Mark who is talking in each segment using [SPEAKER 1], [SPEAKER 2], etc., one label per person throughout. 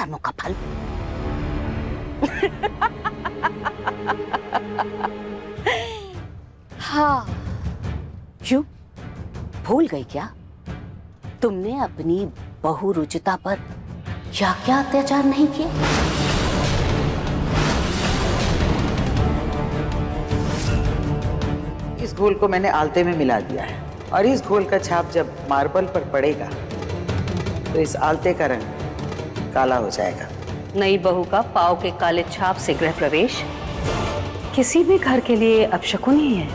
[SPEAKER 1] कर्मों का फल। हाँ, क्यों भूल गई क्या? तुमने अपनी बहू रुचिता पर क्या क्या अत्याचार नहीं किए?
[SPEAKER 2] इस घोल को मैंने आलते में मिला दिया है और इस घोल का छाप जब मार्बल पर पड़ेगा तो इस आलते का रंग काला हो जाएगा।
[SPEAKER 1] नई बहू का पांव के काले छाप से गृह प्रवेश किसी भी घर के लिए अपशकुन ही है।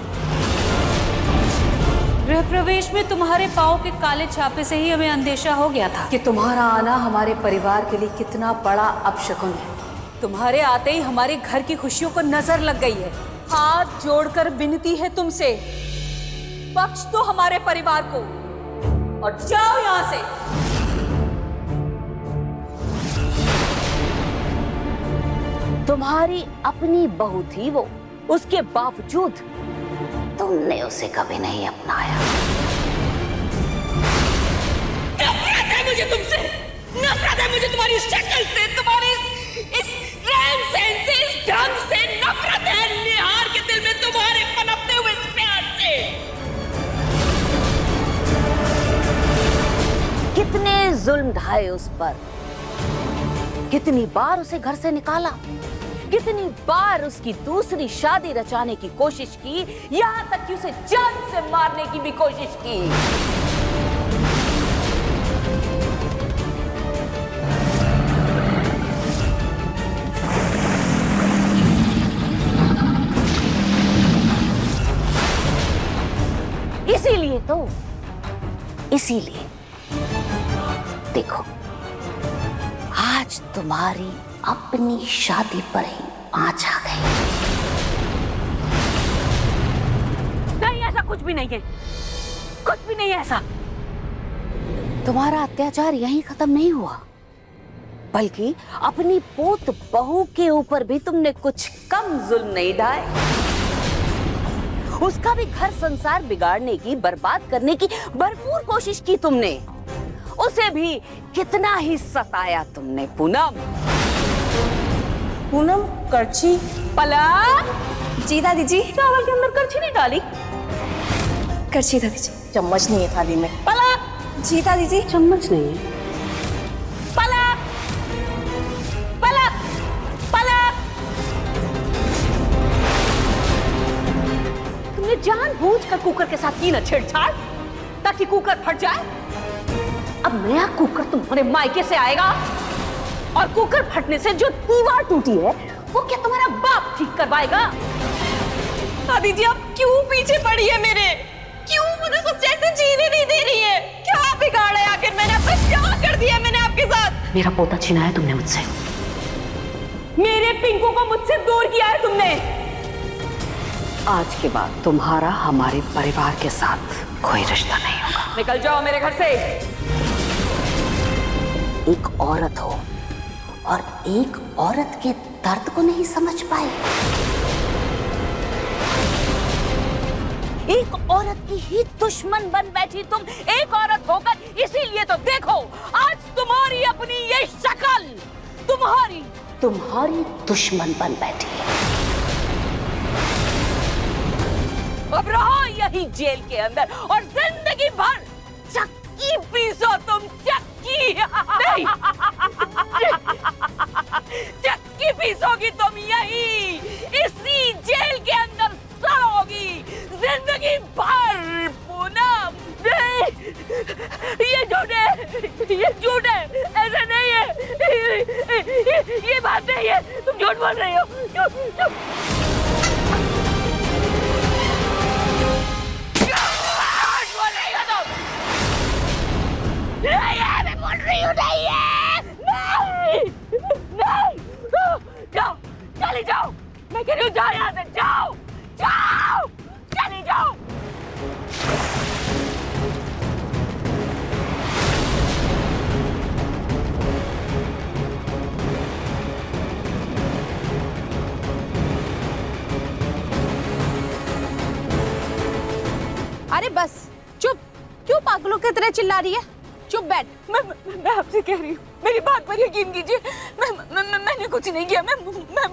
[SPEAKER 3] गृह प्रवेश में तुम्हारे पाँव के काले छापे से ही हमें अंदेशा हो गया था कि तुम्हारा आना हमारे परिवार के लिए कितना बड़ा अपशकुन है। तुम्हारे आते ही हमारे घर की खुशियों को नजर लग गई है। हाथ जोड़कर विनती है तुमसे, बख्श दो हमारे परिवार को और जाओ यहाँ से।
[SPEAKER 1] तुम्हारी अपनी बहू थी वो, उसके बावजूद तुमने उसे कभी नहीं अपनाया।
[SPEAKER 3] नफरत है मुझे तुमसे, नफरत है मुझे तुम्हारी शक्ल से, तुम्हारी इस रहन सहन से, इस ढंग से नफरत है निहार के दिल में तुम्हारे पनपते हुए इस प्यार से।
[SPEAKER 1] कितने जुल्म ढाए उस पर, कितनी बार उसे घर से निकाला, कितनी बार उसकी दूसरी शादी रचाने की कोशिश की, यहाँ तक कि उसे जान से मारने की भी कोशिश की। इसीलिए देखो, आज तुम्हारी अपनी शादी पर ही आँच आ गई। नहीं, ऐसा कुछ भी नहीं है, कुछ भी नहीं है ऐसा। तुम्हारा अत्याचार यहीं खत्म नहीं हुआ, बल्कि अपनी पोत बहू के ऊपर भी तुमने कुछ कम जुल्म नहीं ढाए। उसका भी घर संसार बिगाड़ने की, बर्बाद करने की भरपूर कोशिश की तुमने। उसे भी कितना ही सताया तुमने। पूनम,
[SPEAKER 3] पूनम, करछी।
[SPEAKER 1] पलक।
[SPEAKER 3] जी दादी जी।
[SPEAKER 1] चावल के अंदर करछी नहीं डाली?
[SPEAKER 3] करछी दादी जी।
[SPEAKER 1] चम्मच नहीं है थाली में। पलक।
[SPEAKER 3] जी दादी जी।
[SPEAKER 1] चम्मच नहीं है। पलक, पलक, पलक। तुमने जानबूझकर कुकर के साथ की ना छेड़छाड़, ताकि कुकर फट जाए। अब नया कुकर तुम्हारे मायके से आएगा, और कुकर फटने से जो दीवार टूटी है वो क्या तुम्हारा बाप ठीक करवाएगा?
[SPEAKER 3] दादी जी, आप क्यों पीछे पड़ी है मेरे? क्यों मुझे सब जैसे जीने नहीं दे रही है? क्या बिगाड़ा है आखिर मैंने? आपका क्या कर दिया मैंने आपके साथ?
[SPEAKER 1] मेरा पोता छीना तुमने मुझसे, मेरे पिंकू को मुझसे दूर किया है तुमने। आज के बाद तुम्हारा हमारे परिवार के साथ कोई रिश्ता नहीं होगा। निकल जाओ मेरे घर से। एक औरत हो और एक औरत के दर्द को नहीं समझ पाए। एक औरत की ही दुश्मन बन बैठी तुम, एक औरत होकर। इसीलिए तो देखो, आज तुम्हारी अपनी ये शक्ल तुम्हारी दुश्मन बन बैठी है। अब रहो यही जेल के अंदर और जिंदगी भर चक्की पीसो तुम, चक्की। नहीं। चक्की पीसोगी तुम यही, इसी जेल के अंदर सड़ोगी जिंदगी भर। पूनम, नहीं, ये झूठ है, ये झूठ है, ऐसा नहीं है, ये बात नहीं है, तुम झूठ बोल रही हो। मैं बोल रही हूँ नहीं है, नहीं, जाओ, चली जाओ, मैं कह रही हूँ जाओ यहाँ से, जाओ, जाओ, चली जाओ।
[SPEAKER 4] अरे बस चुप, क्यों पागलों की तरह चिल्ला रही है? चुप बैठ।
[SPEAKER 1] मैं आपसे कह रही हूँ, मेरी बात पर यकीन कीजिए। मैंने कुछ नहीं किया। मैं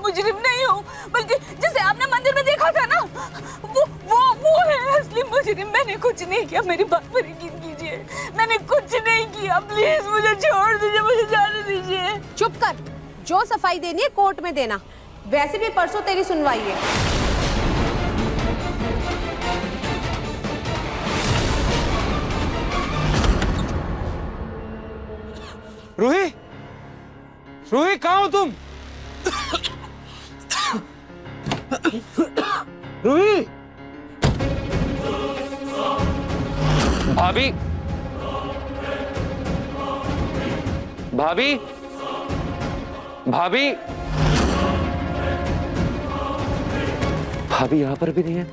[SPEAKER 1] मुजरिम नहीं हूँ, बल्कि जिसे आपने मंदिर में देखा था ना, वो है असली मुजरिम। मैंने कुछ नहीं किया, मेरी बात पर यकीन कीजिए। मैंने कुछ नहीं किया। प्लीज मुझे छोड़ दीजिए, मुझे जाने दीजिए।
[SPEAKER 4] चुप कर, जो सफाई देनी है कोर्ट में देना। वैसे भी परसों तेरी सुनवाई है।
[SPEAKER 5] रूही, रूही कहाँ हो तुम? रूही,
[SPEAKER 6] भाभी, भाभी, भाभी, भाभी यहां पर भी नहीं है।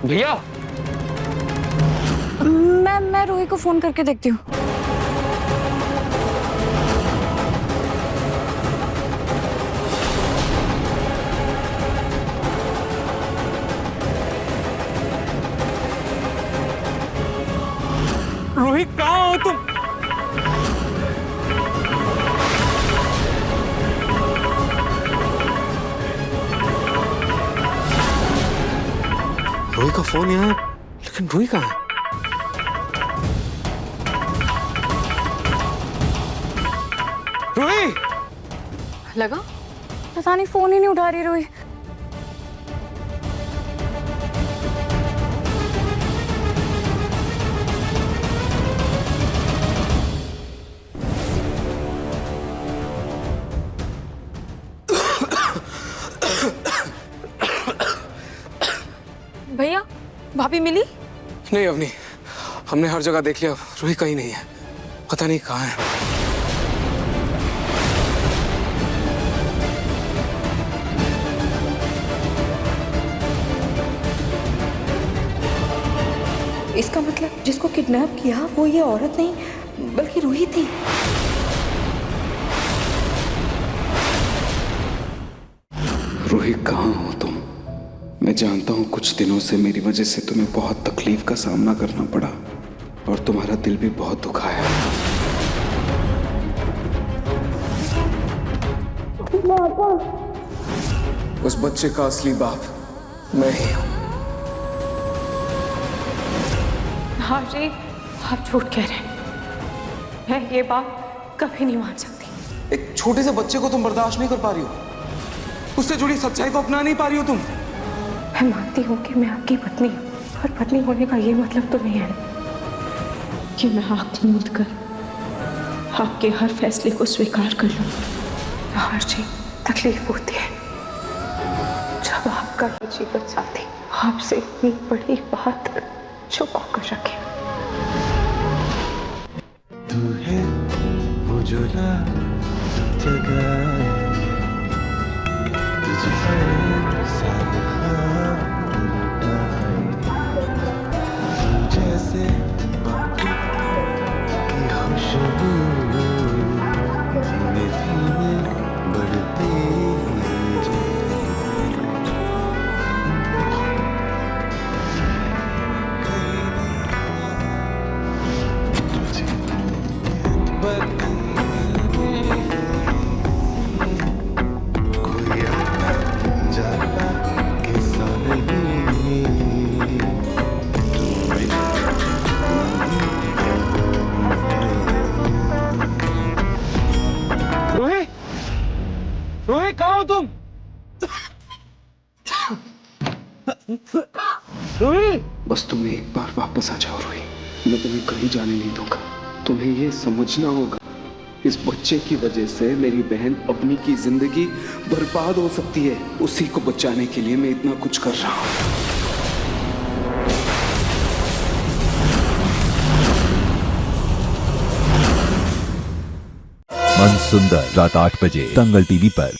[SPEAKER 6] भैया,
[SPEAKER 1] मैं रूही को फोन करके देखती हूँ।
[SPEAKER 5] रूही कहाँ हो तुम? रूही का फोन यहाँ है, लेकिन रूही कहाँ है? रूही!
[SPEAKER 1] लगा, पता नहीं फोन ही नहीं उठा रही रूही। भैया, भाभी मिली?
[SPEAKER 5] नहीं अवनी, हमने हर जगह देख लिया, रूही कहीं नहीं है। पता नहीं कहाँ है।
[SPEAKER 7] इसका मतलब जिसको किडनैप किया वो ये औरत नहीं बल्कि रूही थी।
[SPEAKER 8] रूही कहाँ हो तुम? मैं जानता हूँ कुछ दिनों से मेरी वजह से तुम्हें बहुत तकलीफ का सामना करना पड़ा और तुम्हारा दिल भी बहुत दुखा है। उस बच्चे का असली बाप मैं ही हूँ।
[SPEAKER 7] हाँ जी, आप झूठ कह रहे हैं। मैं ये बात कभी नहीं मान सकती।
[SPEAKER 8] एक छोटे से बच्चे को तुम बर्दाश्त नहीं कर पा रही हो, उससे जुड़ी सच्चाई को अपना नहीं पा रही हो तुम।
[SPEAKER 7] मैं मानती हूँ कि मैं आपकी पत्नी हूँ, पर पत्नी होने का ये मतलब तो नहीं है कि मैं आँख मूंद कर आपके हर फैसले को स्वीकार कर लूँ। हर जी तकलीफ होती है जब आपका ये जीवन साथी आपसे इतनी बड़ी बात छुपा कर रखे।
[SPEAKER 9] तू है वो जो जगह तुझसे जैसे की खुशबू धीमे धीमे बढ़ती
[SPEAKER 5] रूही कहाँ हो तुम? रूही!
[SPEAKER 8] बस तुम एक बार वापस आ जाओ रूही, मैं तुम्हें कहीं जाने नहीं दूंगा। तुम्हें ये समझना होगा, इस बच्चे की वजह से मेरी बहन अपनी की जिंदगी बर्बाद हो सकती है। उसी को बचाने के लिए मैं इतना कुछ कर रहा हूँ।
[SPEAKER 10] मन सुंदर रात 8 बजे दंगल टीवी पर।